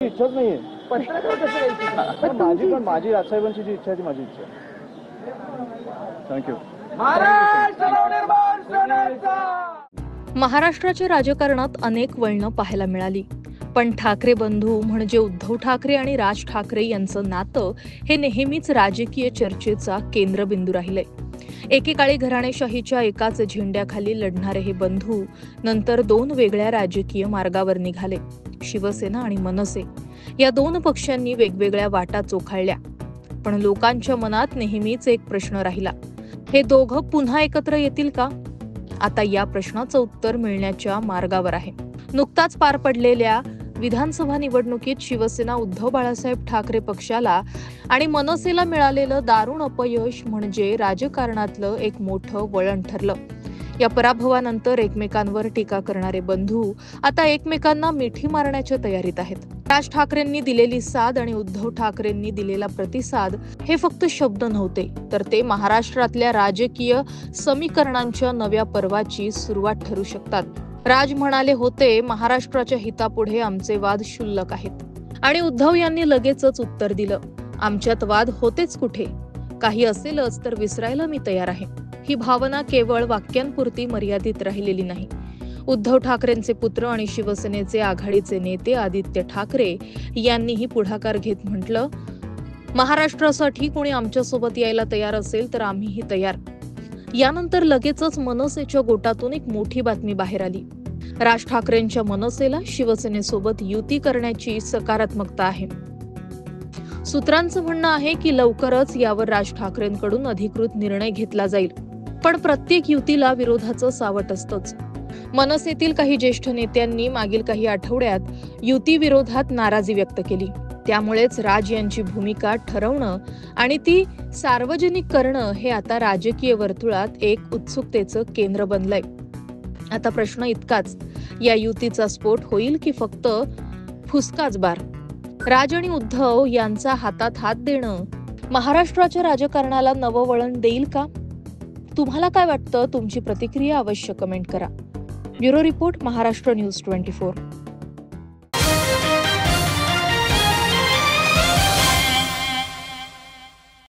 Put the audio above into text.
इच्छाच नाहीये. पत्रकार कसं पण माझी राजसाहेबांची जी इच्छा आहे ती माझी इच्छा आहे. थँक्यू. महाराष्ट्राच्या राजकारणात अनेक वळणं पाहायला मिळाली, पण ठाकरे बंधू म्हणजे उद्धव ठाकरे आणि राज ठाकरे यांचं नातं हे नेहमीच राजकीय चर्चेचा केंद्रबिंदू राहिलंय. एकेकाळी घराणेशाहीच्या एकाच झेंड्याखाली लढणारे हे बंधू नंतर दोन वेगळ्या राजकीय मार्गावर निघाले. शिवसेना आणि मनसे या दोन पक्षांनी वेगवेगळ्या वाटा चोखाळल्या, पण लोकांच्या मनात नेहमीच एक प्रश्न राहिला, हे दोघं पुन्हा एकत्र येतील का? आता या प्रश्नाचं उत्तर मिळण्याच्या मार्गावर आहे. नुकताच पार पडलेल्या विधानसभा निवडणुकीत शिवसेना उद्धव बाळासाहेब ठाकरे पक्षाला आणि मनसेला मिळालेलं दारुण अपयश म्हणजे राजकारणातलं एक मोठं वळण ठरलं. या पराभवानंतर एकमेकांवर टीका करणारे बंधू आता एकमेकांना मिठी मारण्याच्या तयारीत आहेत. राज ठाकरेंनी दिलेली साथ आणि उद्धव ठाकरेंनी दिलेला प्रतिसाद हे फक्त शब्द नव्हते, तर ते महाराष्ट्रातल्या राजकीय समीकरणांच्या नव्या पर्वाची सुरुवात ठरू शकतात. राज म्हणाले होते, महाराष्ट्राच्या हितापुढे आमचे वाद क्षुल्लक आहेत, आणि उद्धव यांनी लगेचच उत्तर दिलं, आमच्यात वाद होतेच कुठे, काही असेलच तर विसरायला मी तयार आहे. ही भावना केवळ वाक्यांपुरती मर्यादित राहिलेली नाही. उद्धव ठाकरेंचे पुत्र आणि शिवसेनेचे आघाडीचे नेते आदित्य ठाकरे यांनीही पुढाकार घेत म्हटलं, महाराष्ट्रासाठी कोणी आमच्यासोबत यायला तयार असेल तर आम्हीही तयार. यानंतर लगेचच मनसेच्या गोटातून एक मोठी बातमी बाहेर आली. राज ठाकरेंच्या मनसेला शिवसेनेसोबत युती करण्याची सकारात्मकता आहे. सूत्रांचं म्हणणं आहे की लवकरच यावर राज ठाकरेंकडून अधिकृत निर्णय घेतला जाईल, पण प्रत्येक युतीला विरोधाचं सावट असतंच. मनसेतील काही ज्येष्ठ नेत्यांनी मागील काही आठवड्यात युती विरोधात नाराजी व्यक्त केली. त्यामुळेच राज यांची भूमिका ठरवणं आणि ती सार्वजनिक करणं हे आता राजकीय वर्तुळात एक उत्सुकतेचं केंद्र बनलंय. आता प्रश्न इतकाच, या युतीचा स्फोट होईल की फक्त फुसकाच बार? राज आणि उद्धव यांचा हातात हात देणं महाराष्ट्राच्या राजकारणाला नवं वळण देईल का? तुम्हाला काय वाटतं? तुमची प्रतिक्रिया अवश्य कमेंट करा. Bureau report, Maharashtra news 24.